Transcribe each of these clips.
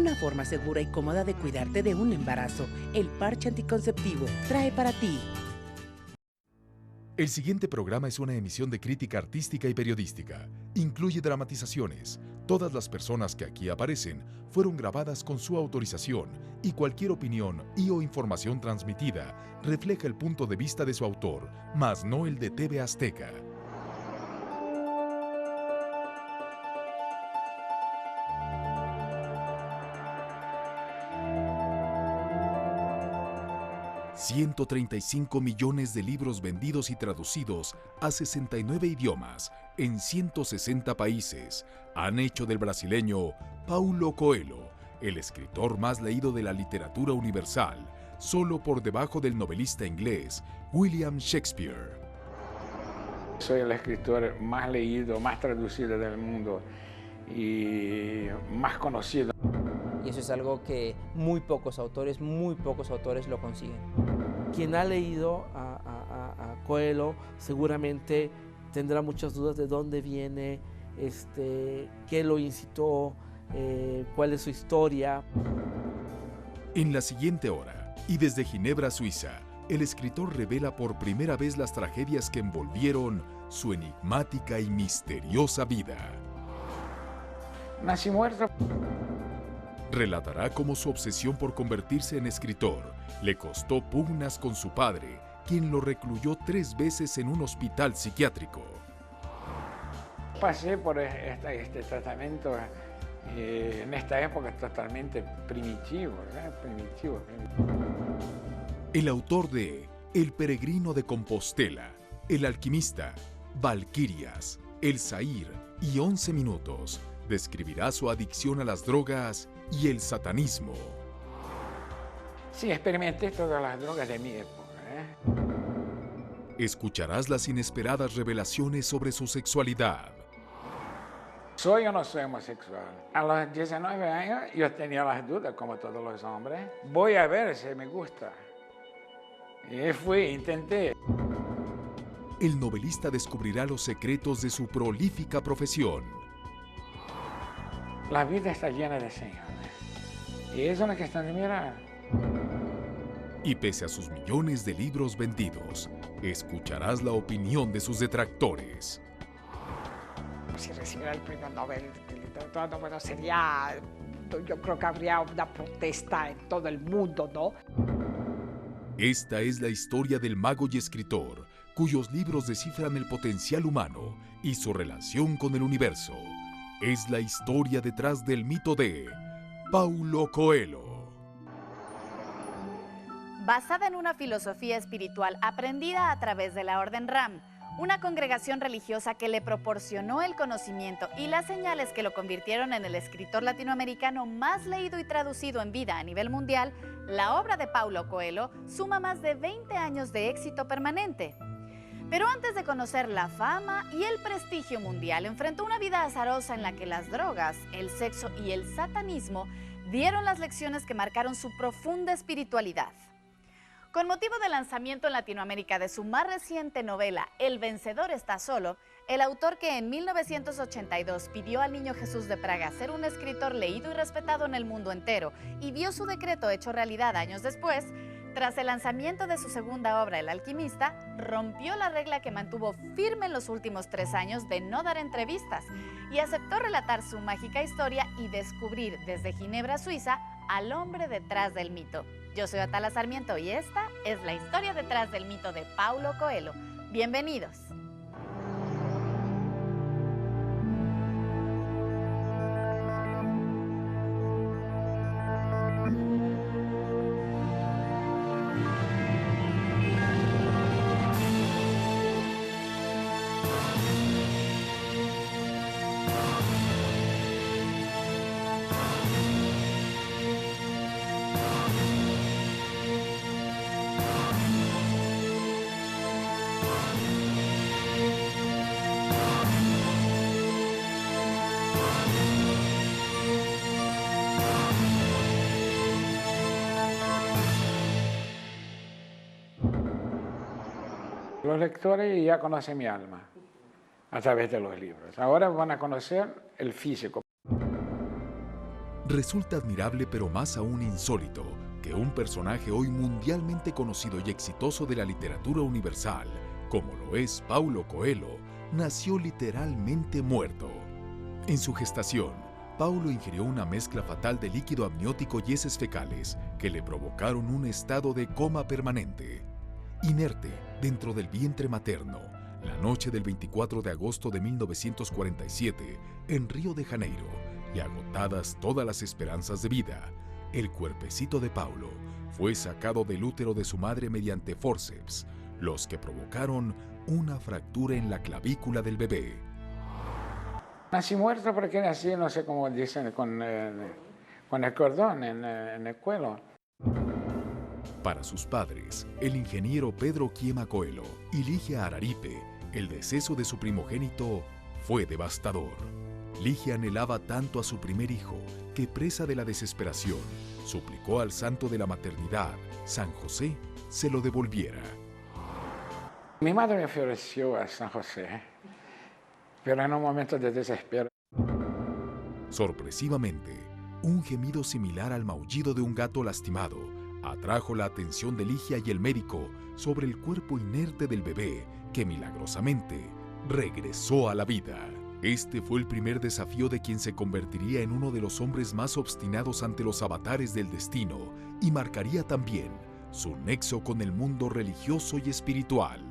una forma segura y cómoda de cuidarte de un embarazo. El parche anticonceptivo trae para ti. El siguiente programa es una emisión de crítica artística y periodística. Incluye dramatizaciones. Todas las personas que aquí aparecen fueron grabadas con su autorización y cualquier opinión o información transmitida refleja el punto de vista de su autor, mas no el de TV Azteca. $135 millones de libros vendidos y traducidos a 69 idiomas en 160 países han hecho del brasileño Paulo Coelho el escritor más leído de la literatura universal, solo por debajo del novelista inglés William Shakespeare. Soy el escritor más leído, más traducido del mundo y más conocido. Y eso es algo que muy pocos autores lo consiguen. Quien ha leído a Coelho seguramente tendrá muchas dudas de dónde viene, qué lo incitó, cuál es su historia. En la siguiente hora, y desde Ginebra, Suiza, el escritor revela por primera vez las tragedias que envolvieron su enigmática y misteriosa vida. Nací muerto. Relatará cómo su obsesión por convertirse en escritor le costó pugnas con su padre, quien lo recluyó 3 veces en un hospital psiquiátrico. Pasé por este tratamiento en esta época totalmente primitivo, ¿verdad? Primitivo. El autor de El peregrino de Compostela, El alquimista, Valquirias, El Zahir y 11 minutos describirá su adicción a las drogas y el satanismo. Sí, experimenté todas las drogas de mi época. Escucharás las inesperadas revelaciones sobre su sexualidad. ¿Soy o no soy homosexual? A los 19 años yo tenía las dudas, como todos los hombres. Voy a ver si me gusta. Y intenté. El novelista descubrirá los secretos de su prolífica profesión. La vida está llena de señales. Y eso es lo que están de mirar. Y pese a sus millones de libros vendidos, escucharás la opinión de sus detractores. Si recibiera el premio Nobel de literatura, bueno, sería, yo creo que habría una protesta en todo el mundo, ¿no? Esta es la historia del mago y escritor, cuyos libros descifran el potencial humano y su relación con el universo. Es la historia detrás del mito de Paulo Coelho. Basada en una filosofía espiritual aprendida a través de la Orden Ram, una congregación religiosa que le proporcionó el conocimiento y las señales que lo convirtieron en el escritor latinoamericano más leído y traducido en vida a nivel mundial, la obra de Paulo Coelho suma más de 20 años de éxito permanente. Pero antes de conocer la fama y el prestigio mundial, enfrentó una vida azarosa en la que las drogas, el sexo y el satanismo dieron las lecciones que marcaron su profunda espiritualidad. Con motivo del lanzamiento en Latinoamérica de su más reciente novela, El vencedor está solo, el autor que en 1982 pidió al Niño Jesús de Praga ser un escritor leído y respetado en el mundo entero y vio su decreto hecho realidad años después, tras el lanzamiento de su segunda obra, El alquimista, rompió la regla que mantuvo firme en los últimos 3 años de no dar entrevistas y aceptó relatar su mágica historia y descubrir desde Ginebra, Suiza, al hombre detrás del mito. Yo soy Atala Sarmiento y esta es la historia detrás del mito de Paulo Coelho. Bienvenidos. Los lectores ya conocen mi alma a través de los libros. Ahora van a conocer el físico. Resulta admirable, pero más aún insólito, que un personaje hoy mundialmente conocido y exitoso de la literatura universal, como lo es Paulo Coelho, nació literalmente muerto. En su gestación, Paulo ingirió una mezcla fatal de líquido amniótico y heces fecales que le provocaron un estado de coma permanente. Inerte dentro del vientre materno, la noche del 24 de agosto de 1947, en Río de Janeiro, y agotadas todas las esperanzas de vida, el cuerpecito de Paulo fue sacado del útero de su madre mediante forceps, los que provocaron una fractura en la clavícula del bebé. Nací muerto porque nací, no sé cómo dicen, con el cordón en el cuello. Para sus padres, el ingeniero Pedro Quiema Coelho y Ligia Araripe, el deceso de su primogénito fue devastador. Ligia anhelaba tanto a su primer hijo que, presa de la desesperación, suplicó al santo de la maternidad, San José, se lo devolviera. Mi madre me ofreció a San José, pero en un momento de desespero. Sorpresivamente, un gemido similar al maullido de un gato lastimado atrajo la atención de Ligia y el médico sobre el cuerpo inerte del bebé que milagrosamente regresó a la vida. Este fue el primer desafío de quien se convertiría en uno de los hombres más obstinados ante los avatares del destino y marcaría también su nexo con el mundo religioso y espiritual.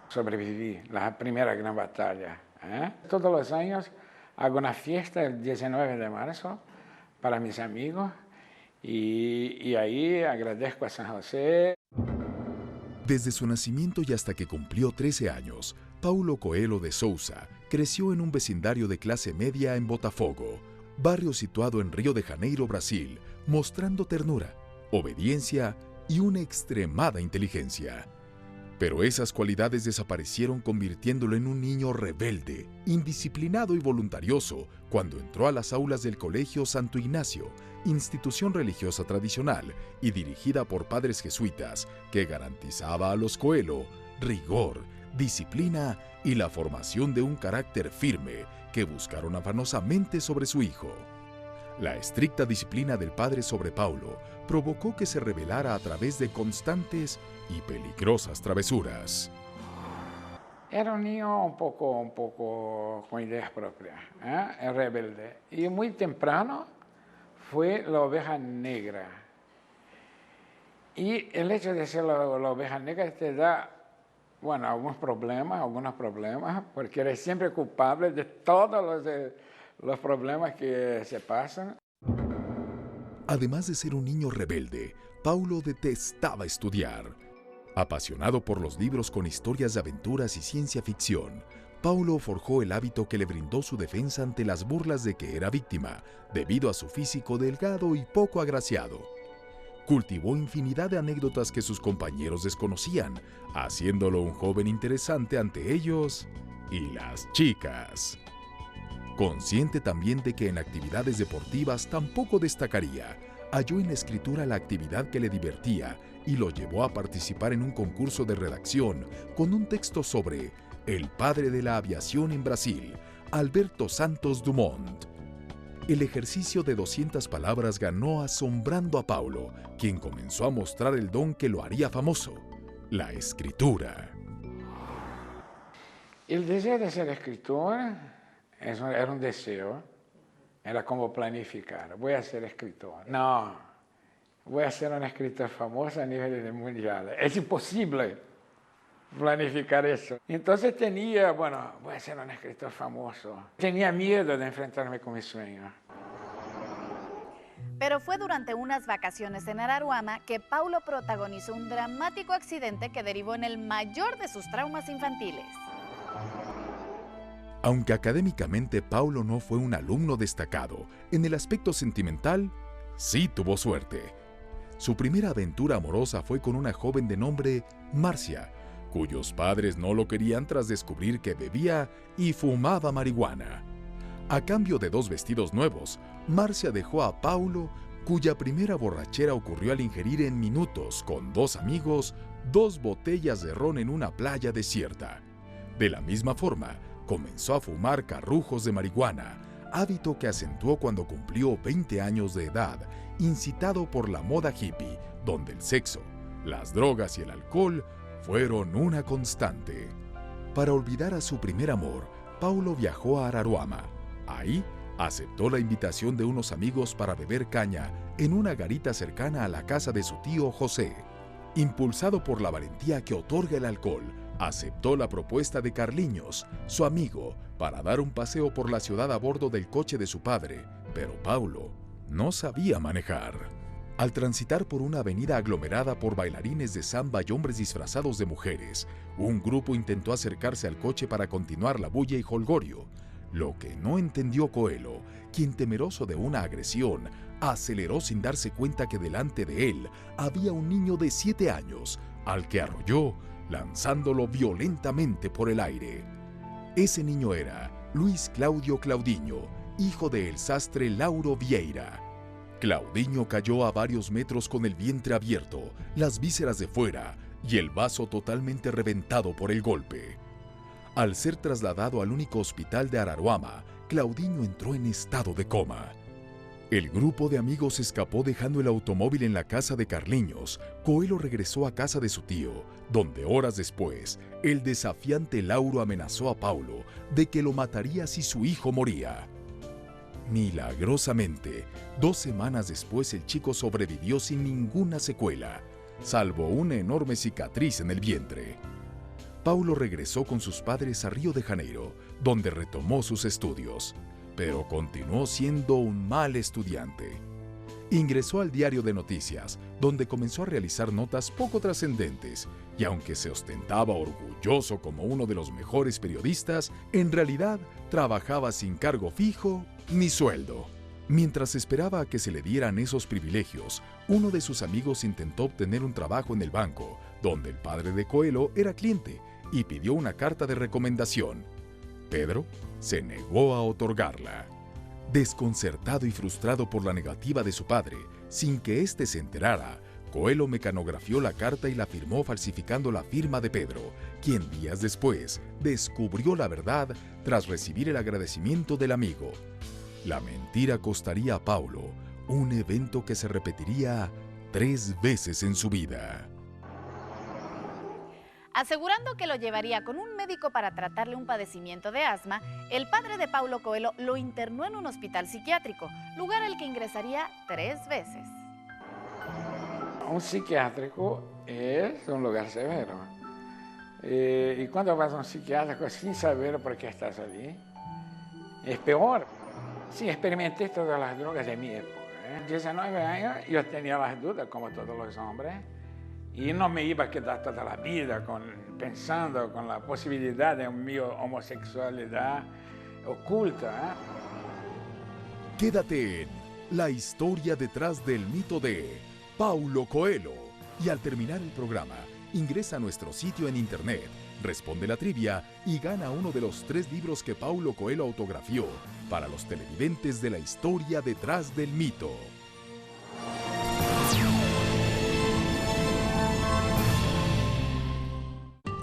Sobreviví la primera gran batalla. Todos los años hago una fiesta el 19 de marzo para mis amigos y ahí agradezco a San José. Desde su nacimiento y hasta que cumplió 13 años, Paulo Coelho de Souza creció en un vecindario de clase media en Botafogo, barrio situado en Río de Janeiro, Brasil, mostrando ternura, obediencia y una extremada inteligencia. Pero esas cualidades desaparecieron convirtiéndolo en un niño rebelde, indisciplinado y voluntarioso cuando entró a las aulas del Colegio Santo Ignacio, institución religiosa tradicional y dirigida por padres jesuitas que garantizaba a los Coelho rigor, disciplina y la formación de un carácter firme que buscaron afanosamente sobre su hijo. La estricta disciplina del padre sobre Paulo provocó que se rebelara a través de constantes y peligrosas travesuras. Era un niño un poco con ideas propias, rebelde. Y muy temprano fue la oveja negra. Y el hecho de ser la oveja negra te da, bueno, algunos problemas, porque eres siempre culpable de todos los problemas que se pasan. Además de ser un niño rebelde, Paulo detestaba estudiar. Apasionado por los libros con historias de aventuras y ciencia ficción, Paulo forjó el hábito que le brindó su defensa ante las burlas de que era víctima, debido a su físico delgado y poco agraciado. Cultivó infinidad de anécdotas que sus compañeros desconocían, haciéndolo un joven interesante ante ellos y las chicas. Consciente también de que en actividades deportivas tampoco destacaría, halló en la escritura la actividad que le divertía y lo llevó a participar en un concurso de redacción con un texto sobre el padre de la aviación en Brasil, Alberto Santos Dumont. El ejercicio de 200 palabras ganó asombrando a Paulo, quien comenzó a mostrar el don que lo haría famoso, la escritura. El deseo de ser escritor era un deseo, era como planificar, voy a ser escritor. No, voy a ser un escritor famoso a nivel mundial. Es imposible planificar eso. Entonces tenía, voy a ser un escritor famoso. Tenía miedo de enfrentarme con mi sueño. Pero fue durante unas vacaciones en Araruama que Paulo protagonizó un dramático accidente que derivó en el mayor de sus traumas infantiles. Aunque académicamente Paulo no fue un alumno destacado, en el aspecto sentimental, sí tuvo suerte. Su primera aventura amorosa fue con una joven de nombre Marcia, cuyos padres no lo querían tras descubrir que bebía y fumaba marihuana. A cambio de 2 vestidos nuevos, Marcia dejó a Paulo, cuya primera borrachera ocurrió al ingerir en minutos con 2 amigos 2 botellas de ron en una playa desierta. De la misma forma, comenzó a fumar carrujos de marihuana, hábito que acentuó cuando cumplió 20 años de edad, incitado por la moda hippie, donde el sexo, las drogas y el alcohol fueron una constante. Para olvidar a su primer amor, Paulo viajó a Araruama. Ahí aceptó la invitación de unos amigos para beber caña en una garita cercana a la casa de su tío José. Impulsado por la valentía que otorga el alcohol, aceptó la propuesta de Carliños, su amigo, para dar un paseo por la ciudad a bordo del coche de su padre, pero Paulo no sabía manejar. Al transitar por una avenida aglomerada por bailarines de samba y hombres disfrazados de mujeres, un grupo intentó acercarse al coche para continuar la bulla y jolgorio. Lo que no entendió Coelho, quien temeroso de una agresión, aceleró sin darse cuenta que delante de él había un niño de 7 años, al que arrolló, lanzándolo violentamente por el aire. Ese niño era Luis Claudio Claudinho, hijo del sastre Lauro Vieira. Claudinho cayó a varios metros con el vientre abierto, las vísceras de fuera y el vaso totalmente reventado por el golpe. Al ser trasladado al único hospital de Araruama, Claudinho entró en estado de coma. El grupo de amigos escapó dejando el automóvil en la casa de Carliños. Coelho regresó a casa de su tío, donde horas después, el desafiante Lauro amenazó a Paulo de que lo mataría si su hijo moría. Milagrosamente, 2 semanas después el chico sobrevivió sin ninguna secuela, salvo una enorme cicatriz en el vientre. Paulo regresó con sus padres a Río de Janeiro, donde retomó sus estudios, pero continuó siendo un mal estudiante. Ingresó al diario de noticias, donde comenzó a realizar notas poco trascendentes, y aunque se ostentaba orgulloso como uno de los mejores periodistas, en realidad trabajaba sin cargo fijo ni sueldo. Mientras esperaba a que se le dieran esos privilegios, uno de sus amigos intentó obtener un trabajo en el banco, donde el padre de Coelho era cliente, y pidió una carta de recomendación. Pedro se negó a otorgarla. Desconcertado y frustrado por la negativa de su padre, sin que éste se enterara, Coelho mecanografió la carta y la firmó falsificando la firma de Pedro, quien días después descubrió la verdad tras recibir el agradecimiento del amigo. La mentira costaría a Paulo un evento que se repetiría 3 veces en su vida. Asegurando que lo llevaría con un médico para tratarle un padecimiento de asma, el padre de Paulo Coelho lo internó en un hospital psiquiátrico, lugar al que ingresaría 3 veces. Un psiquiátrico es un lugar severo. Y cuando vas a un psiquiátrico sin saber por qué estás allí, es peor. Sí, experimenté todas las drogas de mi época. 19 años yo tenía las dudas, como todos los hombres, y no me iba a quedar toda la vida pensando con la posibilidad de mi homosexualidad oculta. Quédate en La historia detrás del mito de Paulo Coelho. Y al terminar el programa, ingresa a nuestro sitio en internet, responde la trivia y gana uno de los 3 libros que Paulo Coelho autografió para los televidentes de La historia detrás del mito.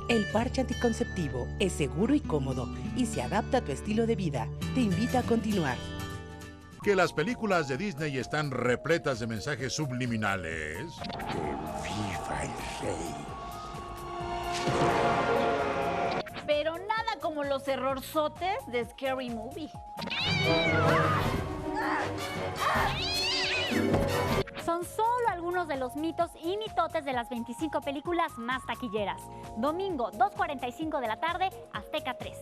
El parche anticonceptivo es seguro y cómodo y se adapta a tu estilo de vida. Te invita a continuar. Que las películas de Disney están repletas de mensajes subliminales. ¡Que viva el rey! Pero nada como los errorzotes de Scary Movie. Son solo algunos de los mitos y mitotes de las 25 películas más taquilleras. Domingo, 2:45 de la tarde, Azteca 13.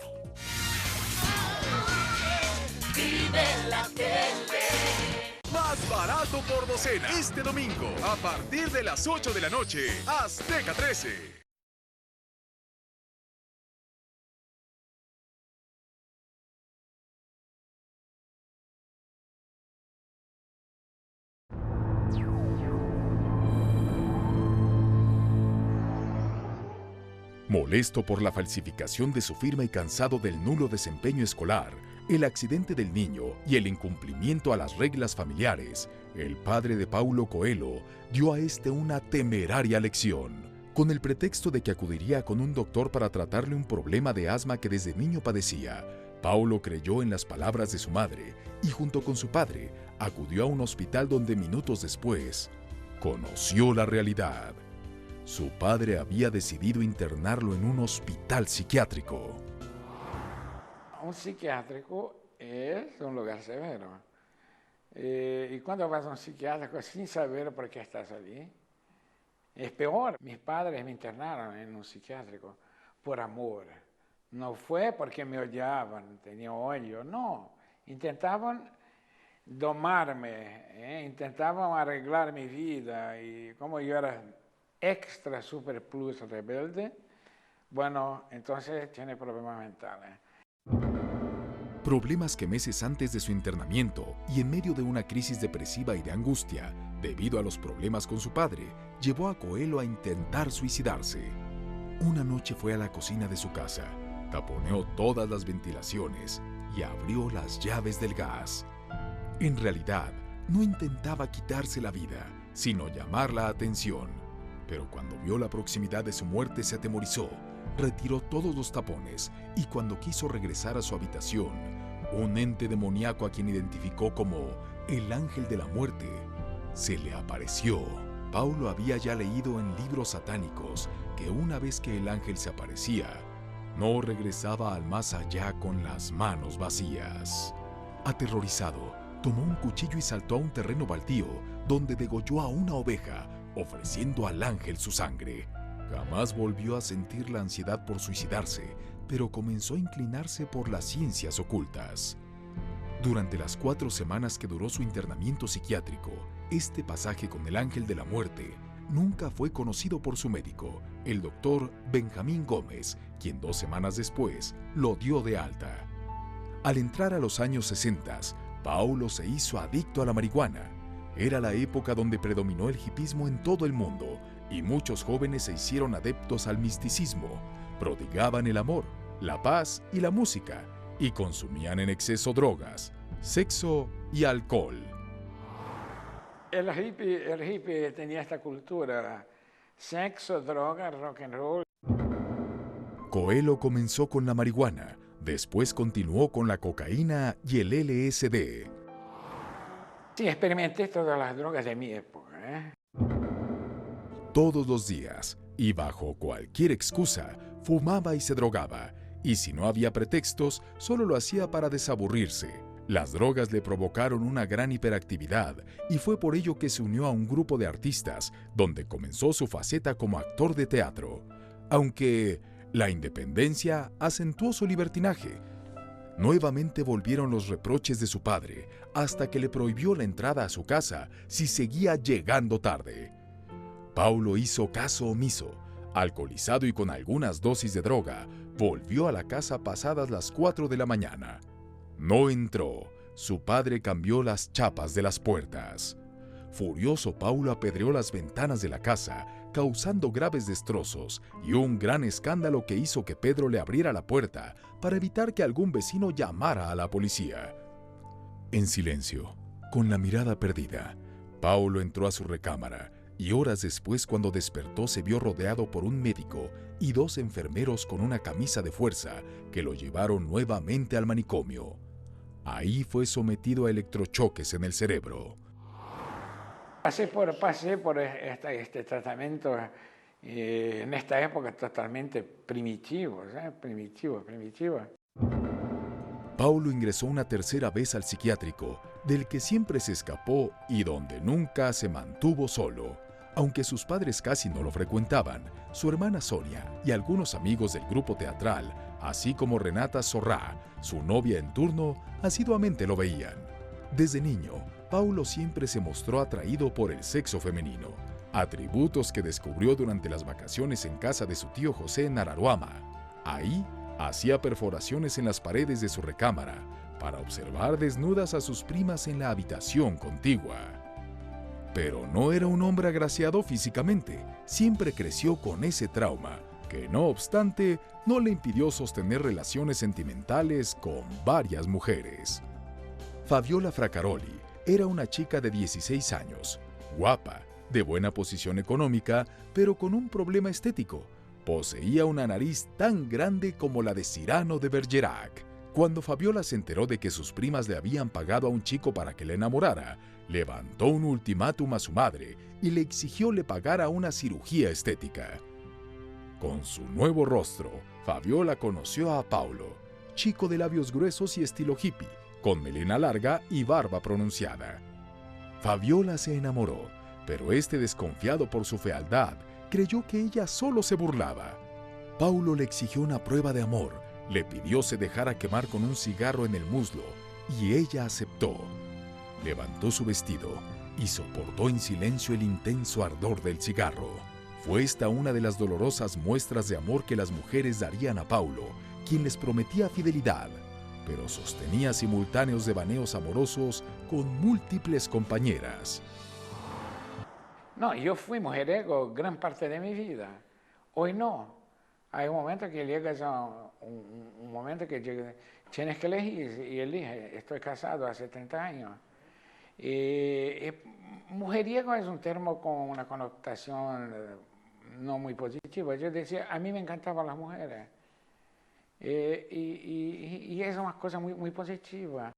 Vive la tele. Más barato por docena. Este domingo, a partir de las 8 de la noche, Azteca 13. Molesto por la falsificación de su firma y cansado del nulo desempeño escolar, el accidente del niño y el incumplimiento a las reglas familiares, el padre de Paulo Coelho dio a este una temeraria lección. Con el pretexto de que acudiría con un doctor para tratarle un problema de asma que desde niño padecía, Paulo creyó en las palabras de su madre y junto con su padre acudió a un hospital donde minutos después conoció la realidad. Su padre había decidido internarlo en un hospital psiquiátrico. Un psiquiátrico es un lugar severo. Y cuando vas a un psiquiátrico sin saber por qué estás allí, es peor. Mis padres me internaron en un psiquiátrico por amor. No fue porque me odiaban, tenía odio, no. Intentaban domarme, intentaban arreglar mi vida. Y como yo era extra, super plus rebelde, bueno, entonces tiene problemas mentales. Problemas que meses antes de su internamiento y en medio de una crisis depresiva y de angustia, debido a los problemas con su padre, llevó a Coelho a intentar suicidarse. Una noche fue a la cocina de su casa, taponeó todas las ventilaciones y abrió las llaves del gas. En realidad, no intentaba quitarse la vida, sino llamar la atención. Pero cuando vio la proximidad de su muerte se atemorizó, retiró todos los tapones y cuando quiso regresar a su habitación, un ente demoníaco a quien identificó como el ángel de la muerte se le apareció. Paulo había ya leído en libros satánicos que una vez que el ángel se aparecía, no regresaba al más allá con las manos vacías. Aterrorizado, tomó un cuchillo y saltó a un terreno baldío donde degolló a una oveja, ofreciendo al ángel su sangre. Jamás volvió a sentir la ansiedad por suicidarse, pero comenzó a inclinarse por las ciencias ocultas. Durante las 4 semanas que duró su internamiento psiquiátrico, este pasaje con el ángel de la muerte nunca fue conocido por su médico, el doctor Benjamín Gómez, quien 2 semanas después lo dio de alta. Al entrar a los años 60, Paulo se hizo adicto a la marihuana. Era la época donde predominó el hipismo en todo el mundo y muchos jóvenes se hicieron adeptos al misticismo, prodigaban el amor, la paz y la música y consumían en exceso drogas, sexo y alcohol. El hippie tenía esta cultura, sexo, droga, rock and roll. Coelho comenzó con la marihuana, después continuó con la cocaína y el LSD. Sí, experimenté todas las drogas de mi época. Todos los días, y bajo cualquier excusa, fumaba y se drogaba, y si no había pretextos, solo lo hacía para desaburrirse. Las drogas le provocaron una gran hiperactividad, y fue por ello que se unió a un grupo de artistas, donde comenzó su faceta como actor de teatro. Aunque la independencia acentuó su libertinaje. Nuevamente volvieron los reproches de su padre, hasta que le prohibió la entrada a su casa si seguía llegando tarde. Paulo hizo caso omiso. Alcoholizado y con algunas dosis de droga, volvió a la casa pasadas las 4 de la mañana. No entró. Su padre cambió las chapas de las puertas. Furioso, Paulo apedreó las ventanas de la casa, causando graves destrozos y un gran escándalo que hizo que Pedro le abriera la puerta para evitar que algún vecino llamara a la policía. En silencio, con la mirada perdida, Paulo entró a su recámara y horas después, cuando despertó, se vio rodeado por un médico y 2 enfermeros con una camisa de fuerza que lo llevaron nuevamente al manicomio. Ahí fue sometido a electrochoques en el cerebro. Pasé por este tratamiento en esta época totalmente primitivo. Paulo ingresó una tercera vez al psiquiátrico, del que siempre se escapó y donde nunca se mantuvo solo. Aunque sus padres casi no lo frecuentaban, su hermana Sonia y algunos amigos del grupo teatral, así como Renata Sorrá, su novia en turno, asiduamente lo veían. Desde niño, Paulo siempre se mostró atraído por el sexo femenino, atributos que descubrió durante las vacaciones en casa de su tío José en Araruama. Ahí hacía perforaciones en las paredes de su recámara para observar desnudas a sus primas en la habitación contigua. Pero no era un hombre agraciado físicamente, siempre creció con ese trauma, que no obstante no le impidió sostener relaciones sentimentales con varias mujeres. Fabiola Fracaroli era una chica de 16 años, guapa, de buena posición económica, pero con un problema estético. Poseía una nariz tan grande como la de Cyrano de Bergerac. Cuando Fabiola se enteró de que sus primas le habían pagado a un chico para que le enamorara, levantó un ultimátum a su madre y le exigió le pagara una cirugía estética. Con su nuevo rostro, Fabiola conoció a Paulo, chico de labios gruesos y estilo hippie, con melena larga y barba pronunciada. Fabiola se enamoró, pero este, desconfiado por su fealdad, creyó que ella solo se burlaba. Paulo le exigió una prueba de amor, le pidió se dejara quemar con un cigarro en el muslo y ella aceptó. Levantó su vestido y soportó en silencio el intenso ardor del cigarro. Fue esta una de las dolorosas muestras de amor que las mujeres darían a Paulo, quien les prometía fidelidad, pero sostenía simultáneos devaneos amorosos con múltiples compañeras. No, yo fui mujeriego gran parte de mi vida. Hoy no. Hay un momento que llegas a un momento que tienes que elegir y elige. Estoy casado hace 30 años. Y mujeriego es un término con una connotación no muy positiva. Yo decía, a mí me encantaban las mujeres. Y es una cosa muy positiva.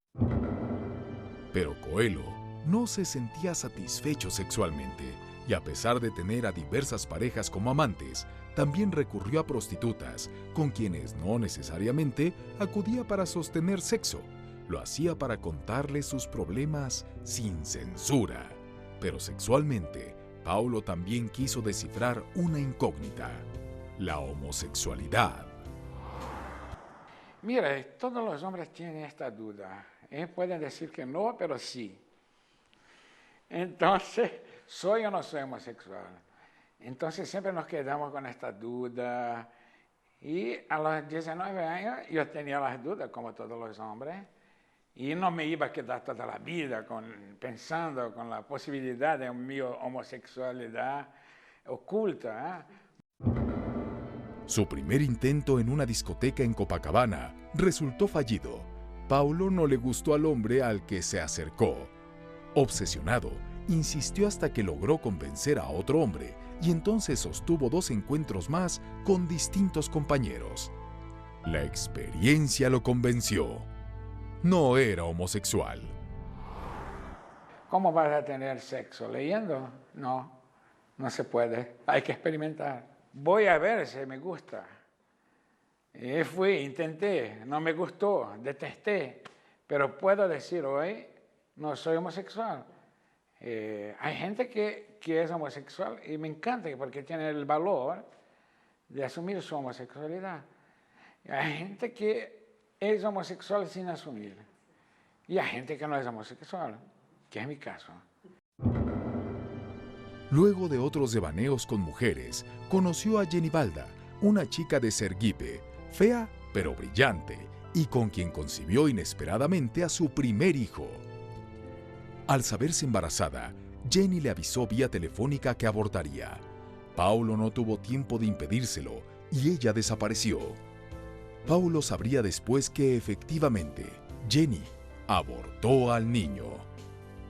Pero Coelho no se sentía satisfecho sexualmente y, a pesar de tener a diversas parejas como amantes, también recurrió a prostitutas, con quienes no necesariamente acudía para sostener sexo. Lo hacía para contarles sus problemas sin censura. Pero sexualmente, Paulo también quiso descifrar una incógnita: la homosexualidad. Mira, todos los hombres tienen esta duda. Pueden decir que no, pero sí. Entonces, ¿soy o no soy homosexual? Entonces siempre nos quedamos con esta duda. Y a los 19 años yo tenía las dudas, como todos los hombres. Y no me iba a quedar toda la vida pensando con la posibilidad de mi homosexualidad oculta. Su primer intento en una discoteca en Copacabana resultó fallido. Paulo no le gustó al hombre al que se acercó. Obsesionado, insistió hasta que logró convencer a otro hombre y entonces sostuvo 2 encuentros más con distintos compañeros. La experiencia lo convenció. No era homosexual. ¿Cómo vas a tener sexo? ¿Leyendo? No, no se puede. Hay que experimentar. Voy a ver si me gusta. Y fui, intenté, no me gustó, detesté. Pero puedo decir hoy, no soy homosexual. Hay gente que es homosexual y me encanta porque tiene el valor de asumir su homosexualidad. Hay gente que es homosexual sin asumir. Y hay gente que no es homosexual, que es mi caso. Luego de otros devaneos con mujeres, conoció a Jenny Balda, una chica de Sergipe, fea pero brillante, y con quien concibió inesperadamente a su primer hijo. Al saberse embarazada, Jenny le avisó vía telefónica que abortaría. Paulo no tuvo tiempo de impedírselo y ella desapareció. Paulo sabría después que efectivamente Jenny abortó al niño.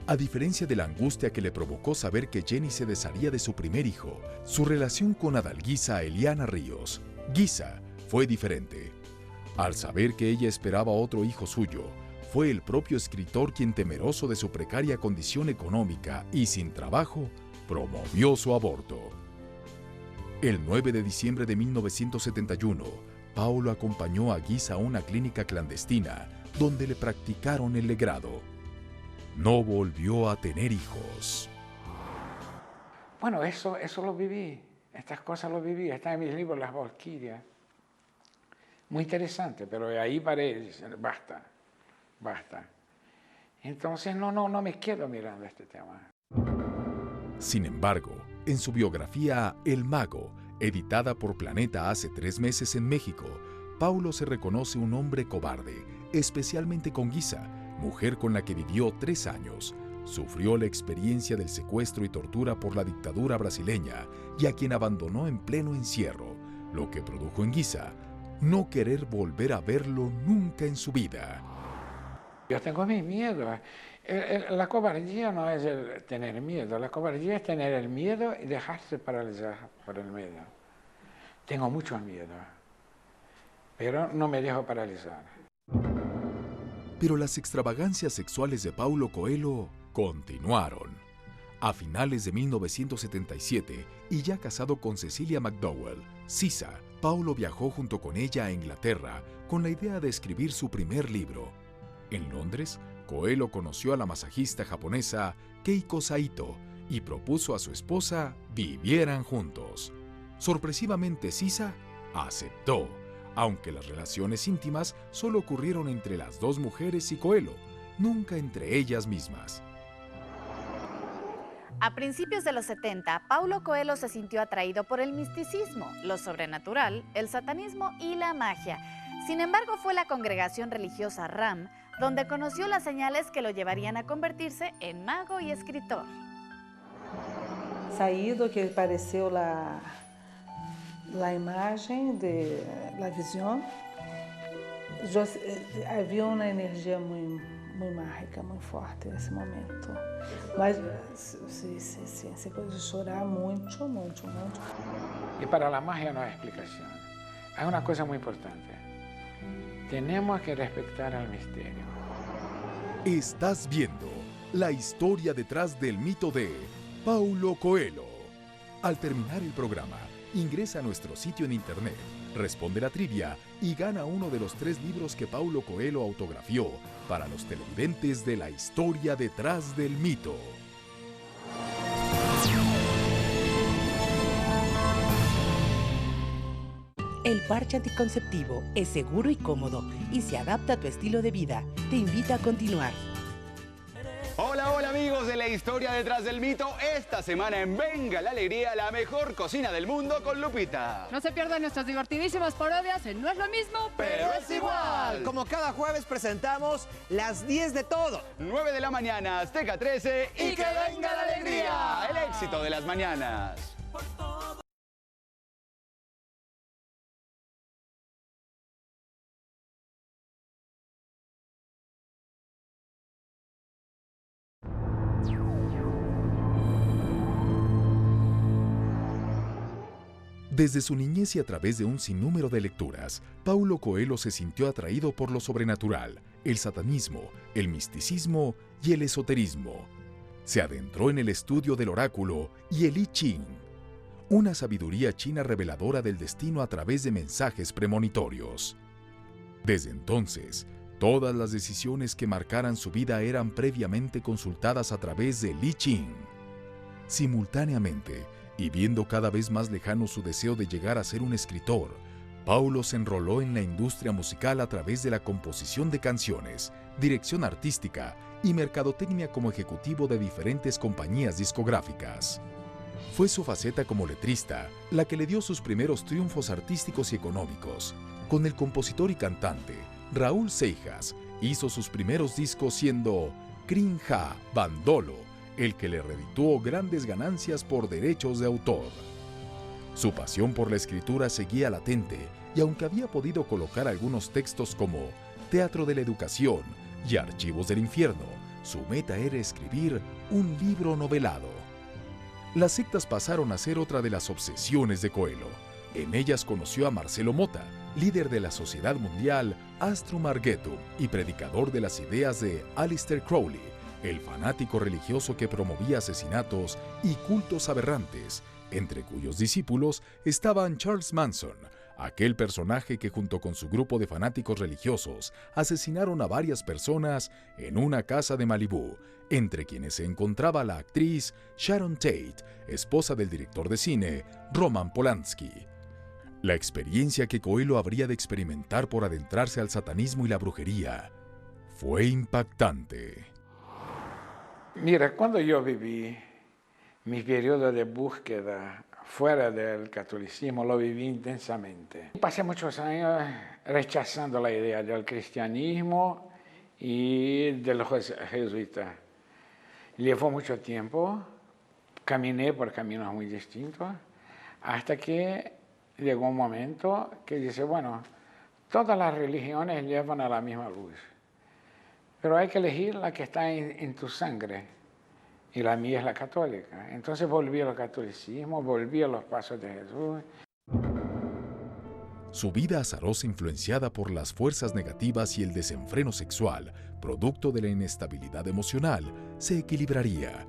A diferencia de la angustia que le provocó saber que Jenny se desharía de su primer hijo, su relación con Adalguisa Eliana Ríos, Guisa, fue diferente. Al saber que ella esperaba otro hijo suyo, fue el propio escritor quien, temeroso de su precaria condición económica y sin trabajo, promovió su aborto. El 9 de diciembre de 1971, Paulo acompañó a Guisa a una clínica clandestina donde le practicaron el legrado. No volvió a tener hijos. Bueno, eso lo viví. Estas cosas lo viví. Está en mis libros, Las Valquirias. Muy interesante, pero ahí paré, basta. Entonces no me quedo mirando este tema. Sin embargo, en su biografía El Mago, editada por Planeta hace 3 meses en México, Paulo se reconoce un hombre cobarde, especialmente con Guisa, mujer con la que vivió 3 años. Sufrió la experiencia del secuestro y tortura por la dictadura brasileña y a quien abandonó en pleno encierro, lo que produjo en Guisa no querer volver a verlo nunca en su vida. Yo tengo mis miedos. La cobardía no es el tener miedo, la cobardía es tener el miedo y dejarse paralizar por el miedo. Tengo mucho miedo, pero no me dejo paralizar. Pero las extravagancias sexuales de Paulo Coelho continuaron. A finales de 1977, y ya casado con Cecilia McDowell, Sisa, Paulo viajó junto con ella a Inglaterra con la idea de escribir su primer libro. En Londres, Coelho conoció a la masajista japonesa Keiko Saito y propuso a su esposa vivieran juntos. Sorpresivamente, Sisa aceptó, aunque las relaciones íntimas solo ocurrieron entre las dos mujeres y Coelho, nunca entre ellas mismas. A principios de los 70, Paulo Coelho se sintió atraído por el misticismo, lo sobrenatural, el satanismo y la magia. Sin embargo, fue la congregación religiosa RAM donde conoció las señales que lo llevarían a convertirse en mago y escritor. Saído que apareceu la imagen de la visión, havia una energía muy mágica, muy fuerte nesse momento. Mas se pode chorar mucho. Y para la magia no hay explicación. Hay una cosa muy importante. Tenemos que respetar el misterio. Estás viendo la historia detrás del mito de Paulo Coelho. Al terminar el programa, ingresa a nuestro sitio en internet, responde la trivia y gana uno de los 3 libros que Paulo Coelho autografió para los televidentes de la historia detrás del mito. El parche anticonceptivo es seguro y cómodo y se adapta a tu estilo de vida. Te invita a continuar. Hola, hola amigos de la historia detrás del mito. Esta semana en Venga la Alegría, la mejor cocina del mundo con Lupita. No se pierdan nuestras divertidísimas parodias en No es lo mismo, pero es igual. Como cada jueves presentamos las 10 de todo. 9 de la mañana, Azteca 13 y que venga la alegría. El éxito de las mañanas. Desde su niñez y a través de un sinnúmero de lecturas, Paulo Coelho se sintió atraído por lo sobrenatural, el satanismo, el misticismo y el esoterismo. Se adentró en el estudio del oráculo y el I Ching, una sabiduría china reveladora del destino a través de mensajes premonitorios. Desde entonces, todas las decisiones que marcaran su vida eran previamente consultadas a través del I Ching. Simultáneamente, y viendo cada vez más lejano su deseo de llegar a ser un escritor, Paulo se enroló en la industria musical a través de la composición de canciones, dirección artística y mercadotecnia como ejecutivo de diferentes compañías discográficas. Fue su faceta como letrista la que le dio sus primeros triunfos artísticos y económicos. Con el compositor y cantante Raúl Seijas hizo sus primeros discos siendo Crinja Bandolo, el que le redituó grandes ganancias por derechos de autor. Su pasión por la escritura seguía latente y aunque había podido colocar algunos textos como Teatro de la Educación y Archivos del Infierno, su meta era escribir un libro novelado. Las sectas pasaron a ser otra de las obsesiones de Coelho. En ellas conoció a Marcelo Mota, líder de la Sociedad Mundial Astrum Argentum y predicador de las ideas de Aleister Crowley, el fanático religioso que promovía asesinatos y cultos aberrantes, entre cuyos discípulos estaban Charles Manson, aquel personaje que junto con su grupo de fanáticos religiosos asesinaron a varias personas en una casa de Malibú, entre quienes se encontraba la actriz Sharon Tate, esposa del director de cine Roman Polanski. La experiencia que Coelho habría de experimentar por adentrarse al satanismo y la brujería fue impactante. Mira, cuando yo viví mi periodo de búsqueda fuera del catolicismo, lo viví intensamente. Pasé muchos años rechazando la idea del cristianismo y de los jesuitas. Llevó mucho tiempo, caminé por caminos muy distintos, hasta que llegó un momento que dice, bueno, todas las religiones llevan a la misma luz. Pero hay que elegir la que está en tu sangre, y la mía es la católica. Entonces volví al catolicismo, volví a los pasos de Jesús. su vida azarosa influenciada por las fuerzas negativas y el desenfreno sexual, producto de la inestabilidad emocional, se equilibraría.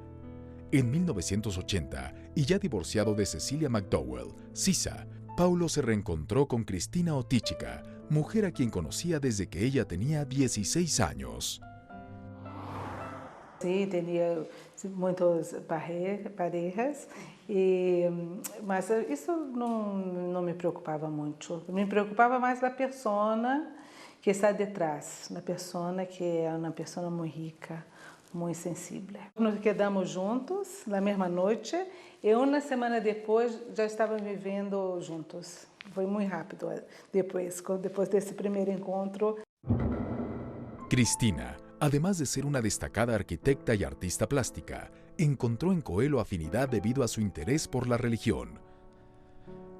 En 1980, y ya divorciado de Cecilia McDowell, Sisa, Paulo se reencontró con Cristina Otíchica, mujer a quien conocía desde que ella tenía 16 años. Sí, tenía muitas parejas, mas isso não me preocupava muito. Me preocupava mais a persona que está detrás, a persona que é uma pessoa muito rica, muito sensível. Nos quedamos juntos na mesma noite e uma semana depois já estávamos vivendo juntos. Foi muito rápido depois desse primeiro encontro. Cristina, además de ser una destacada arquitecta y artista plástica, encontró en Coelho afinidad debido a su interés por la religión.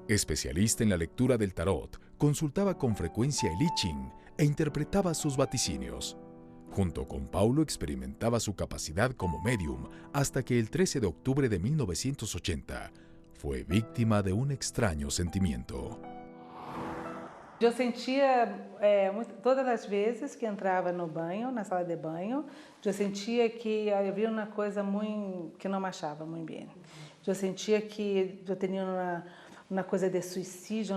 Especialista en la lectura del tarot, consultaba con frecuencia el I Ching e interpretaba sus vaticinios. Junto con Paulo experimentaba su capacidad como medium hasta que el 13 de octubre de 1980 fue víctima de un extraño sentimiento. Eu sentia, todas as vezes que entrava no banho, na sala de banho, eu sentia que havia uma coisa muito que não me achava muito bem. Eu sentia que eu tinha uma coisa de suicídio.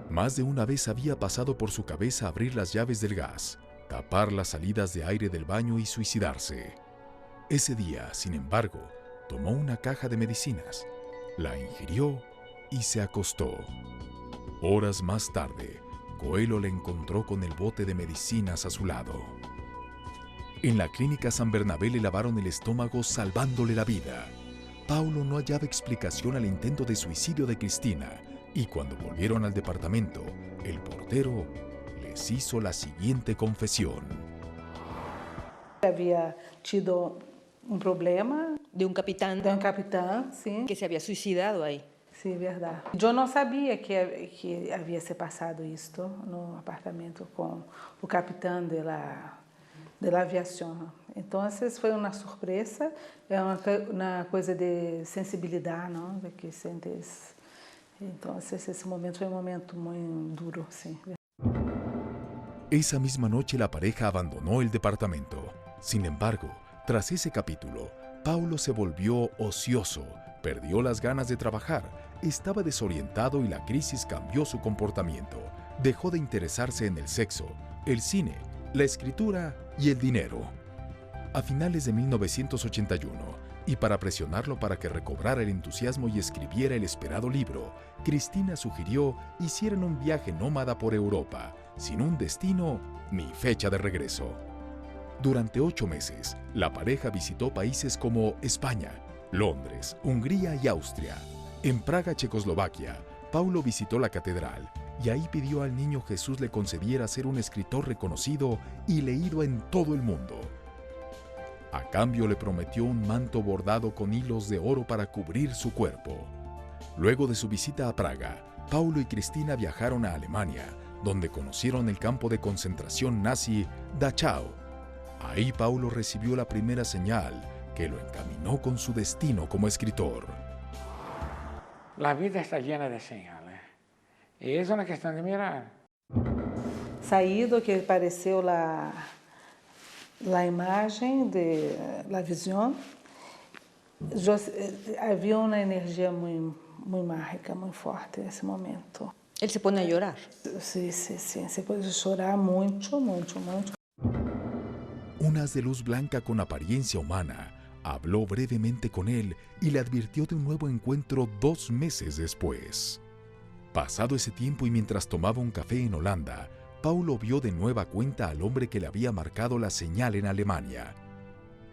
Más de una vez había pasado por su cabeza abrir las llaves del gas, tapar las salidas de aire del baño y suicidarse. Ese día, sin embargo, tomó una caja de medicinas, la ingirió y se acostó. Horas más tarde, Coelho la encontró con el bote de medicinas a su lado. En la clínica San Bernabé le lavaron el estómago salvándole la vida. Paulo no hallaba explicación al intento de suicidio de Cristina y cuando volvieron al departamento, el portero les hizo la siguiente confesión. Había tido un problema. De un capitán. De un capitán, sí. Que se había suicidado ahí. Sí, verdade. Eu não sabia que havia se passado isto no apartamento com o capitão da aviação. Então, foi uma surpresa, é uma coisa de sensibilidade, não? De que sentes. Então, esse momento foi um momento muito duro, sim. Esa misma noche la pareja abandonó el departamento. Sin embargo, tras ese capítulo, Paulo se volvió ocioso, perdió las ganas de trabajar, estaba desorientado y la crisis cambió su comportamiento. Dejó de interesarse en el sexo, el cine, la escritura y el dinero. A finales de 1981, y para presionarlo para que recobrara el entusiasmo y escribiera el esperado libro, Cristina sugirió hicieran un viaje nómada por Europa, sin un destino ni fecha de regreso. Durante 8 meses, la pareja visitó países como España, Londres, Hungría y Austria. En Praga, Checoslovaquia, Paulo visitó la catedral y ahí pidió al niño Jesús le concediera ser un escritor reconocido y leído en todo el mundo. A cambio le prometió un manto bordado con hilos de oro para cubrir su cuerpo. Luego de su visita a Praga, Paulo y Cristina viajaron a Alemania, donde conocieron el campo de concentración nazi Dachau. Ahí Paulo recibió la primera señal que lo encaminó con su destino como escritor. La vida está llena de señales. Y es una cuestión de mirar. Saído que apareceu a imagem de la visão, havia uma energia muito mágica, muito forte nesse momento. Ele se pone a llorar. Sim, sim, sim. Se pode chorar muito, muito, muito. Un haz de luz blanca con apariencia humana habló brevemente con él y le advirtió de un nuevo encuentro 2 meses después. Pasado ese tiempo y mientras tomaba un café en Holanda, Paulo vio de nueva cuenta al hombre que le había marcado la señal en Alemania.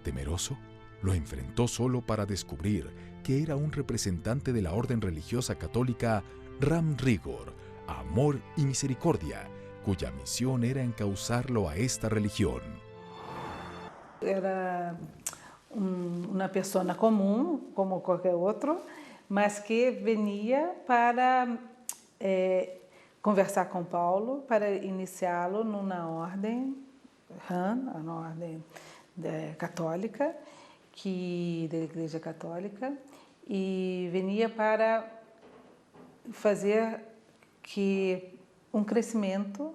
Temeroso, lo enfrentó solo para descubrir que era un representante de la orden religiosa católica Ram Rigor, Amor y Misericordia, cuya misión era encauzarlo a esta religión. Era uma pessoa comum, como qualquer outro, mas que vinha para conversar com Paulo, para iniciá-lo numa ordem, na ordem católica, da Igreja Católica, e vinha para fazer que um crescimento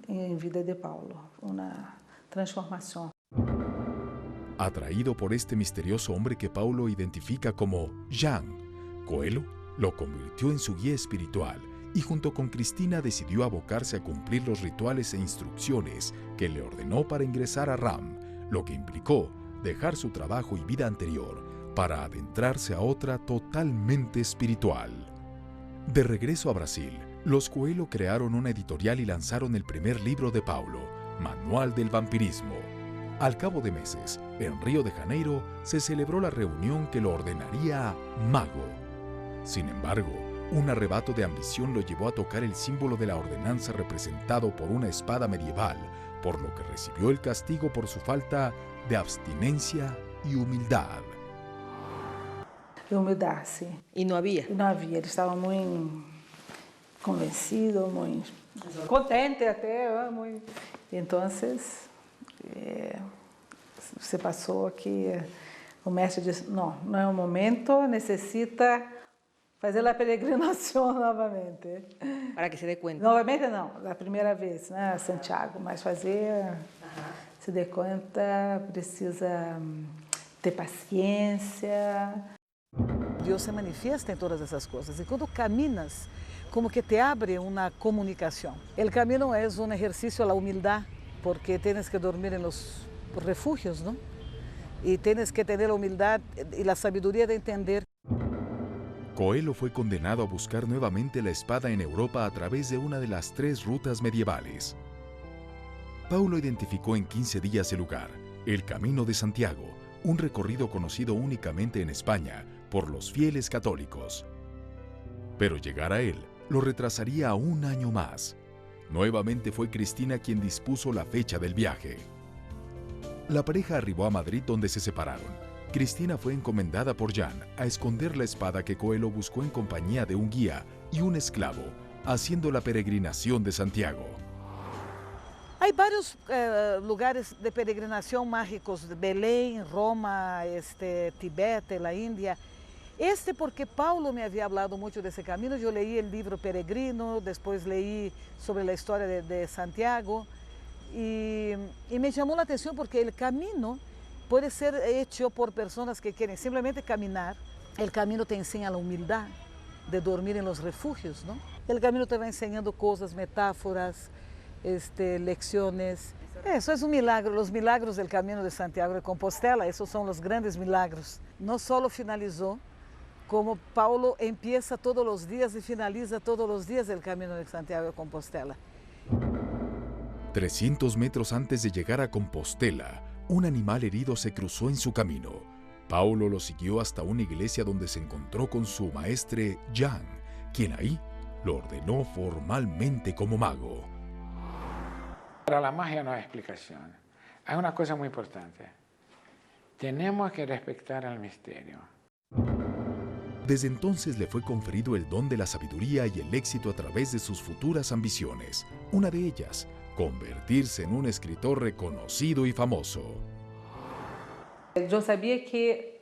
em vida de Paulo, uma transformação. Atraído por este misterioso hombre que Paulo identifica como Jean, Coelho lo convirtió en su guía espiritual y junto con Cristina decidió abocarse a cumplir los rituales e instrucciones que le ordenó para ingresar a RAM, lo que implicó dejar su trabajo y vida anterior para adentrarse a otra totalmente espiritual. De regreso a Brasil, los Coelho crearon una editorial y lanzaron el primer libro de Paulo, Manual del Vampirismo. Al cabo de meses, en Río de Janeiro, se celebró la reunión que lo ordenaría mago. Sin embargo, un arrebato de ambición lo llevó a tocar el símbolo de la ordenanza representado por una espada medieval, por lo que recibió el castigo por su falta de abstinencia y humildad. De humildade, sim. E não havia? Não havia, ele estava muito convencido, muito contente até, muito. Então, você passou aqui, o mestre disse, não é o momento, necessita fazer a peregrinação novamente. Para que se dê conta. Novamente não, da primeira vez, né, Santiago, mas fazer, se dê conta, precisa ter paciência. Deus se manifiesta em todas essas coisas e quando caminas, como que te abre uma comunicação. O caminho é um exercício à humildade, porque tienes que dormir em los refúgios, ¿no? Y tienes que tener la humildad y la sabiduría de entender. Coelho fue condenado a buscar nuevamente la espada en Europa a través de una de las 3 rutas medievales. Paulo identificó en 15 días el lugar, el Camino de Santiago, un recorrido conocido únicamente en España por los fieles católicos. Pero llegar a él lo retrasaría 1 año más. Nuevamente fue Cristina quien dispuso la fecha del viaje. La pareja arribó a Madrid donde se separaron. Cristina fue encomendada por Jean a esconder la espada que Coelho buscó en compañía de un guía y un esclavo, haciendo la peregrinación de Santiago. Hay varios lugares de peregrinación mágicos, Belém, Roma, Tibete, la India. Porque Paulo me había hablado mucho de ese camino, yo leí el libro Peregrino, después leí sobre la historia de Santiago y me llamó la atención porque el camino puede ser hecho por personas que quieren simplemente caminar. El camino te enseña la humildad de dormir en los refugios, ¿no? El camino te va enseñando cosas, metáforas, lecciones. Eso es un milagro, los milagros del Camino de Santiago de Compostela, esos son los grandes milagros. No solo finalizó, como Paulo empieza todos los días y finaliza todos los días el Camino de Santiago de Compostela. 300 metros antes de llegar a Compostela, un animal herido se cruzó en su camino. Paulo lo siguió hasta una iglesia donde se encontró con su maestre Jean, quien ahí lo ordenó formalmente como mago. Para la magia no hay explicación. Hay una cosa muy importante. Tenemos que respetar el misterio. Desde entonces le fue conferido el don de la sabiduría y el éxito a través de sus futuras ambiciones. Una de ellas, convertirse en un escritor reconocido y famoso. Eu sabia que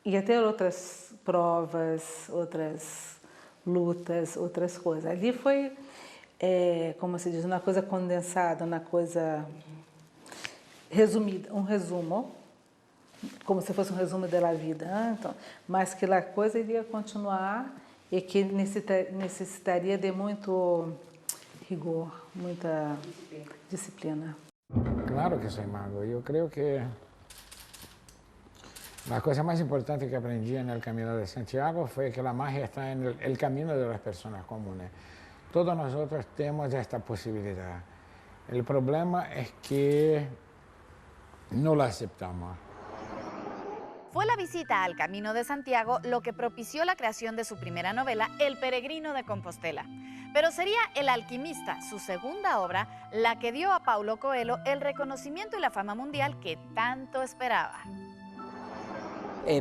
ia ter outras provas, outras lutas, outras coisas. Ali foi, como se diz, uma coisa condensada, uma coisa resumida, um resumo, como se fosse um resumo da vida. Então, mas que a coisa iria continuar e que necessitaria de muito rigor, muita disciplina. Claro que soy mago. Yo creo que la cosa más importante que aprendí en el Camino de Santiago fue que la magia está en el camino de las personas comunes. Todos nosotros tenemos esta posibilidad. El problema es que no la aceptamos. Fue la visita al Camino de Santiago lo que propició la creación de su primera novela, El Peregrino de Compostela. Pero sería El Alquimista, su segunda obra, la que dio a Paulo Coelho el reconocimiento y la fama mundial que tanto esperaba.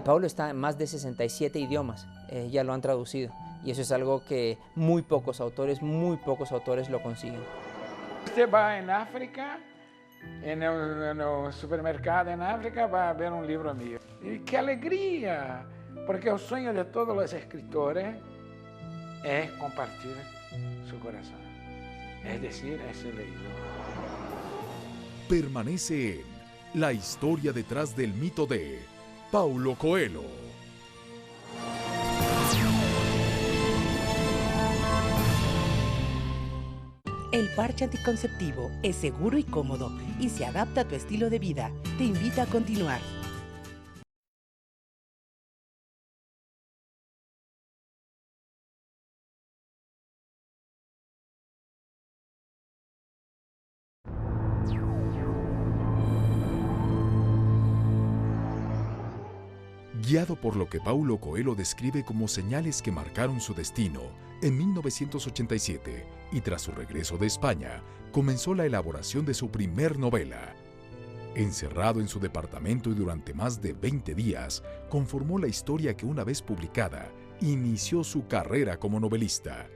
Paulo está en más de 67 idiomas, ya lo han traducido, y eso es algo que muy pocos autores lo consiguen. Usted va en África, en el supermercado en África, va a ver un libro mío. Y qué alegría, porque el sueño de todos los escritores es compartir su corazón, es decir, es leído. Permanece en La historia detrás del mito de Paulo Coelho. El parche anticonceptivo es seguro y cómodo y se adapta a tu estilo de vida. Te invita a continuar. Guiado por lo que Paulo Coelho describe como señales que marcaron su destino, en 1987, y tras su regreso de España, comenzó la elaboración de su primer novela. Encerrado en su departamento y durante más de 20 días, conformó la historia que una vez publicada, inició su carrera como novelista.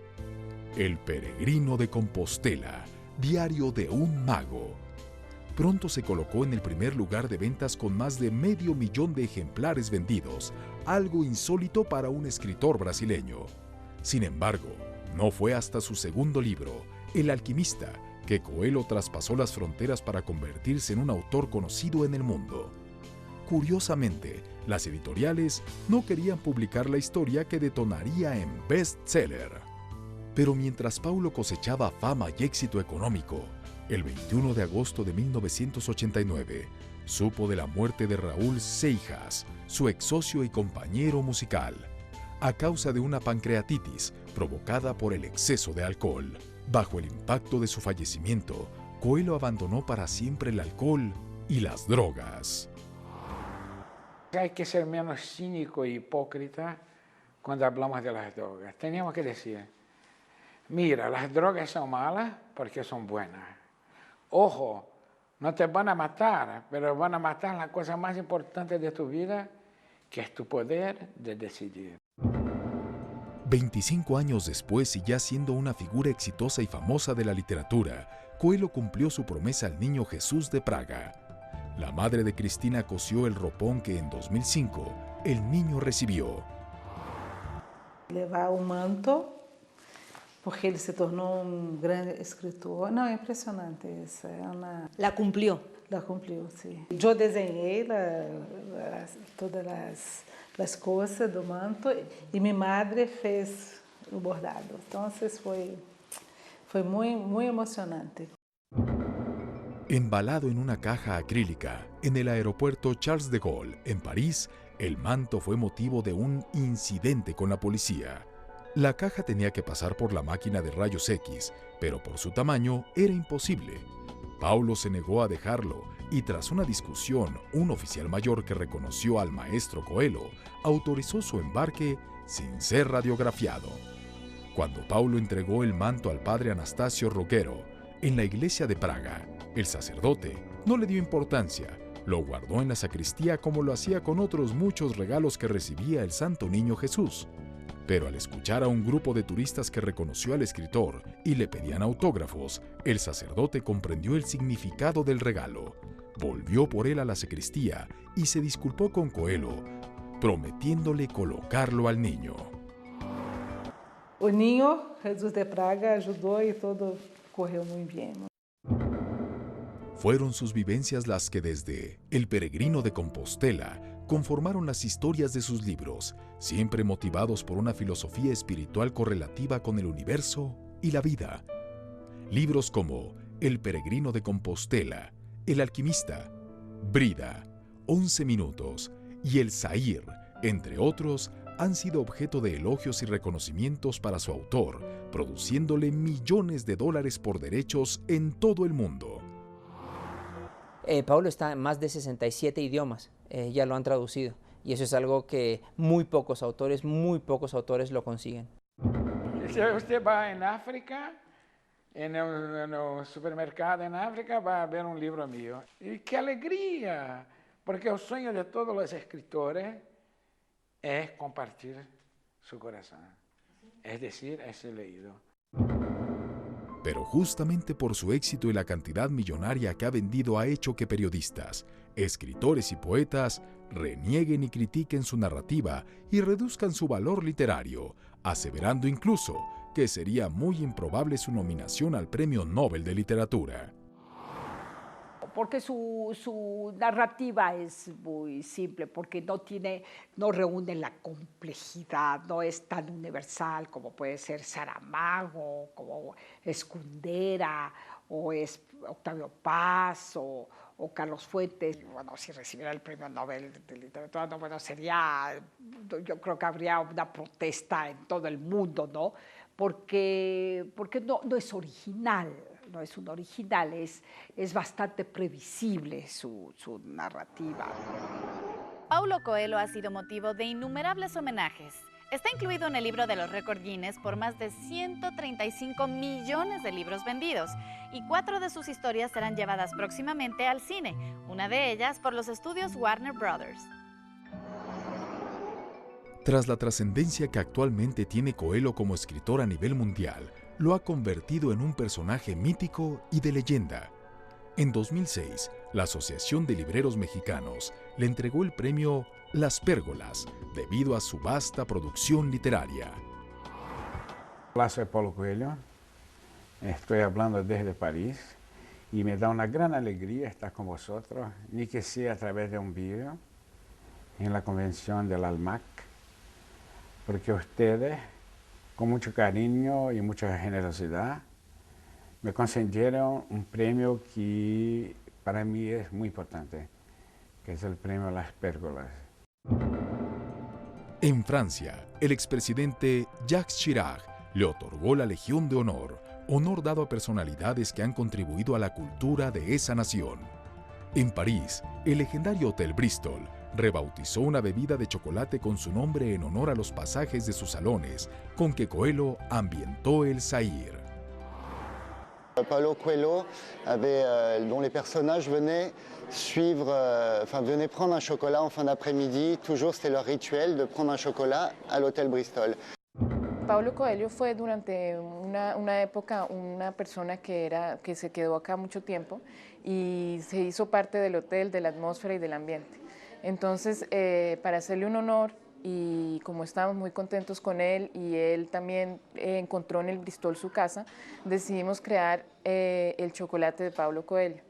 El peregrino de Compostela, diario de un mago. Pronto se colocó en el primer lugar de ventas con más de 500.000 de ejemplares vendidos, algo insólito para un escritor brasileño. Sin embargo, no fue hasta su segundo libro, El alquimista, que Coelho traspasó las fronteras para convertirse en un autor conocido en el mundo. Curiosamente, las editoriales no querían publicar la historia que detonaría en bestseller. Pero mientras Paulo cosechaba fama y éxito económico, el 21 de agosto de 1989, supo de la muerte de Raúl Seijas, su ex socio y compañero musical, a causa de una pancreatitis provocada por el exceso de alcohol. Bajo el impacto de su fallecimiento, Coelho abandonó para siempre el alcohol y las drogas. Hay que ser menos cínico e hipócrita cuando hablamos de las drogas. Tenemos que decir, mira, las drogas son malas porque son buenas. Ojo, no te van a matar, pero van a matar la cosa más importante de tu vida, que es tu poder de decidir. 25 años después y ya siendo una figura exitosa y famosa de la literatura, Coelho cumplió su promesa al niño Jesús de Praga. La madre de Cristina cosió el ropón que en 2005 el niño recibió. Levar un manto, porque él se tornó un gran escritor. No, es impresionante. Es una... La cumplió. La cumplió, sí. Yo diseñé todas las cosas del manto y mi madre fez el bordado. Entonces fue muy emocionante. Embalado en una caja acrílica en el aeropuerto Charles de Gaulle, en París, el manto fue motivo de un incidente con la policía. La caja tenía que pasar por la máquina de rayos X, pero por su tamaño era imposible. Paulo se negó a dejarlo y tras una discusión, un oficial mayor que reconoció al maestro Coelho autorizó su embarque sin ser radiografiado. Cuando Paulo entregó el manto al padre Anastasio Roquero en la iglesia de Praga, el sacerdote no le dio importancia, lo guardó en la sacristía como lo hacía con otros muchos regalos que recibía el Santo Niño Jesús. Pero al escuchar a un grupo de turistas que reconoció al escritor y le pedían autógrafos, el sacerdote comprendió el significado del regalo, volvió por él a la sacristía y se disculpó con Coelho, prometiéndole colocarlo al niño. El niño Jesús de Praga ayudó y todo corrió muy bien. Fueron sus vivencias las que desde El peregrino de Compostela conformaron las historias de sus libros, siempre motivados por una filosofía espiritual correlativa con el universo y la vida. Libros como El peregrino de Compostela, El alquimista, Brida, 11 minutos y El Zahir, entre otros, han sido objeto de elogios y reconocimientos para su autor, produciéndole millones de dólares por derechos en todo el mundo. Paulo está en más de 67 idiomas, ya lo han traducido, y eso es algo que muy pocos autores lo consiguen. Si usted va en África, en el supermercado en África, va a ver un libro mío. Y qué alegría, porque el sueño de todos los escritores es compartir su corazón, es decir, es ser leído. Pero justamente por su éxito y la cantidad millonaria que ha vendido ha hecho que periodistas, escritores y poetas renieguen y critiquen su narrativa y reduzcan su valor literario, aseverando incluso que sería muy improbable su nominación al Premio Nobel de Literatura. Porque su narrativa es muy simple, porque no reúne la complejidad, no es tan universal como puede ser Saramago, como es Kundera, o es Octavio Paz, o Carlos Fuentes. Bueno, si recibiera el Premio Nobel de Literatura, no, bueno, yo creo que habría una protesta en todo el mundo, ¿no? Porque no es original. No es un original, es bastante previsible su narrativa. Paulo Coelho ha sido motivo de innumerables homenajes. Está incluido en el libro de los récords Guinness por más de 135 millones de libros vendidos, y 4 de sus historias serán llevadas próximamente al cine, una de ellas por los estudios Warner Brothers. Tras la trascendencia que actualmente tiene Coelho como escritor a nivel mundial, lo ha convertido en un personaje mítico y de leyenda. En 2006, la Asociación de Libreros Mexicanos le entregó el premio Las Pérgolas debido a su vasta producción literaria. Hola, soy Paulo Coelho, estoy hablando desde París y me da una gran alegría estar con vosotros, ni que sea a través de un vídeo en la convención del ALMAC, porque ustedes, con mucho cariño y mucha generosidad, me concedieron un premio que para mí es muy importante, que es el premio Las Pérgolas. En Francia, el expresidente Jacques Chirac le otorgó la Legión de Honor, honor dado a personalidades que han contribuido a la cultura de esa nación. En París, el legendario Hotel Bristol rebautizó una bebida de chocolate con su nombre en honor a los pasajes de sus salones, con que Coelho ambientó el Zaïre. Paulo Coelho dont les personnages venaient venaient prendre un chocolat en fin d'après-midi. Toujours c'était leur rituel de prendre un chocolat à l'Hotel Bristol. Paulo Coelho fue durante una época una persona que se quedó acá mucho tiempo y se hizo parte del hotel, de la atmósfera y del ambiente. Entonces, para hacerle un honor, y como estábamos muy contentos con él y él también encontró en el Bristol su casa, decidimos crear el chocolate de Paulo Coelho.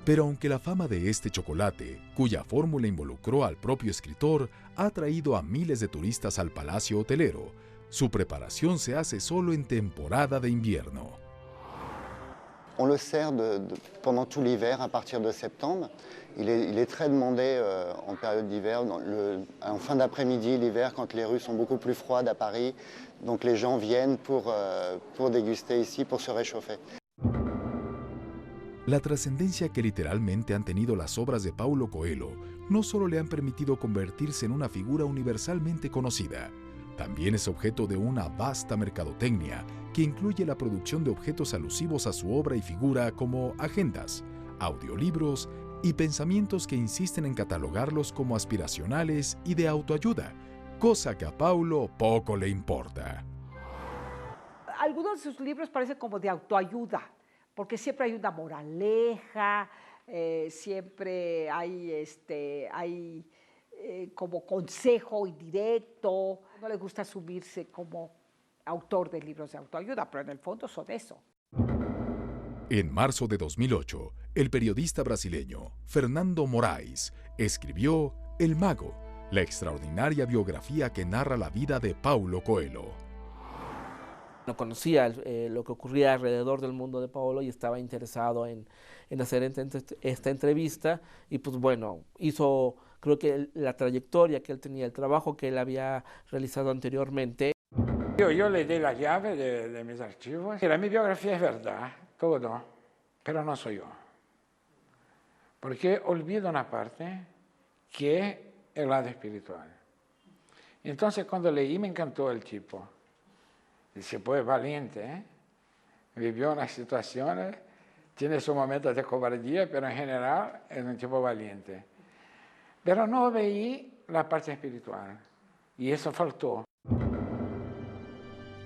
Pero aunque la fama de este chocolate, cuya fórmula involucró al propio escritor, ha atraído a miles de turistas al palacio hotelero, su preparación se hace solo en temporada de invierno. On le sert pendant tout l'hiver à partir de septembre. Il est très demandé en période d'hiver, en fin d'après-midi l'hiver, quand les rues sont beaucoup plus froides à Paris. Donc les gens viennent pour déguster ici, pour se réchauffer. La trascendencia que literalmente han tenido las obras de Paulo Coelho no solo le han permitido convertirse en una figura universalmente conocida, también es objeto de una vasta mercadotecnia que incluye la producción de objetos alusivos a su obra y figura como agendas, audiolibros y pensamientos que insisten en catalogarlos como aspiracionales y de autoayuda, cosa que a Paulo poco le importa. Algunos de sus libros parecen como de autoayuda, porque siempre hay una moraleja, siempre hay como consejo indirecto. No le gusta asumirse como autor de libros de autoayuda, pero en el fondo son eso. En marzo de 2008, el periodista brasileño Fernando Moraes escribió El Mago, la extraordinaria biografía que narra la vida de Paulo Coelho. No conocía lo que ocurría alrededor del mundo de Paulo y estaba interesado en hacer esta entrevista y pues bueno, creo que la trayectoria que él tenía, el trabajo que él había realizado anteriormente. Yo le di la llave de mis archivos. Mira, mi biografía es verdad, todo, pero no soy yo. Porque olvido una parte que es el lado espiritual. Entonces cuando leí me encantó el tipo. Dice, pues valiente, ¿eh? Vivió unas situaciones, tiene sus momentos de cobardía, pero en general es un tipo valiente. Pero no veí la parte espiritual, y eso faltó.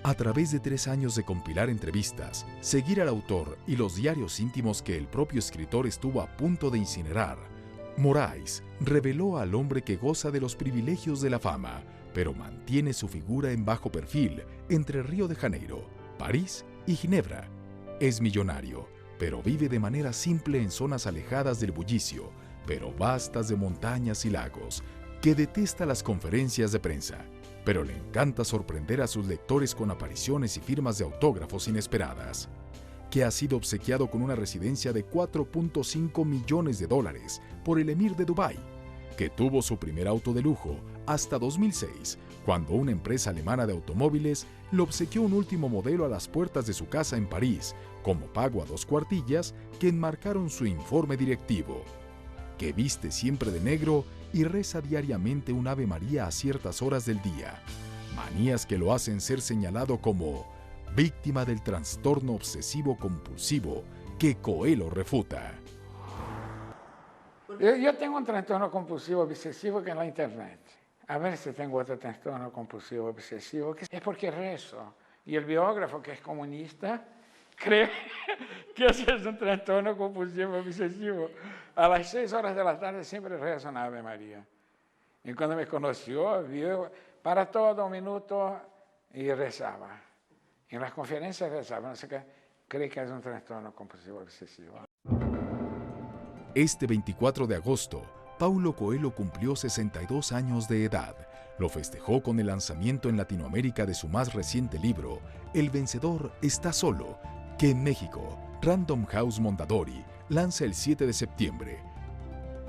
A través de 3 años de compilar entrevistas, seguir al autor y los diarios íntimos que el propio escritor estuvo a punto de incinerar, Moraes reveló al hombre que goza de los privilegios de la fama, pero mantiene su figura en bajo perfil entre Río de Janeiro, París y Ginebra. Es millonario, pero vive de manera simple en zonas alejadas del bullicio, pero vastas de montañas y lagos, que detesta las conferencias de prensa, pero le encanta sorprender a sus lectores con apariciones y firmas de autógrafos inesperadas, que ha sido obsequiado con una residencia de $4.5 millones por el emir de Dubái, que tuvo su primer auto de lujo hasta 2006, cuando una empresa alemana de automóviles le obsequió un último modelo a las puertas de su casa en París, como pago a 2 cuartillas que enmarcaron su informe directivo, que viste siempre de negro y reza diariamente un Ave María a ciertas horas del día, manías que lo hacen ser señalado como víctima del trastorno obsesivo-compulsivo que Coelho refuta. Yo tengo un trastorno compulsivo obsesivo que es la internet. A ver si tengo otro trastorno compulsivo obsesivo, que es porque rezo. Y el biógrafo, que es comunista, cree que ese es un trastorno compulsivo obsesivo. A las 6 horas de la tarde siempre rezo una Ave María. Y cuando me conoció, vio para todo un minuto y rezaba. En las conferencias rezaba, no sé qué, cree que es un trastorno compulsivo obsesivo. Este 24 de agosto, Paulo Coelho cumplió 62 años de edad. Lo festejó con el lanzamiento en Latinoamérica de su más reciente libro, El vencedor está solo, que en México, Random House Mondadori lanza el 7 de septiembre.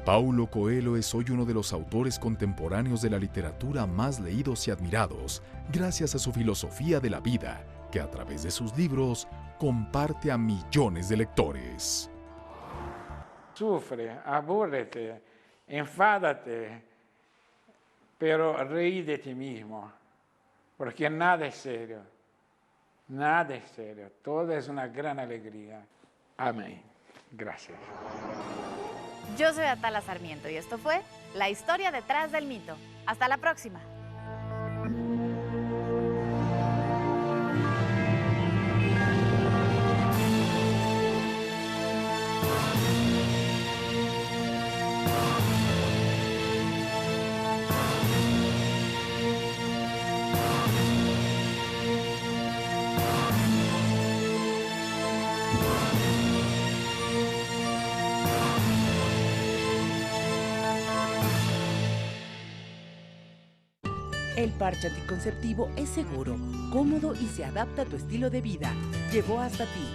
Paulo Coelho es hoy uno de los autores contemporáneos de la literatura más leídos y admirados, gracias a su filosofía de la vida, que a través de sus libros comparte a millones de lectores. Sufre, abúrrete, enfádate, pero reí de ti mismo, porque nada es serio, nada es serio, todo es una gran alegría. Amén. Gracias. Yo soy Atala Sarmiento y esto fue La Historia Detrás del Mito. Hasta la próxima. El parche anticonceptivo es seguro, cómodo y se adapta a tu estilo de vida. Llegó hasta ti.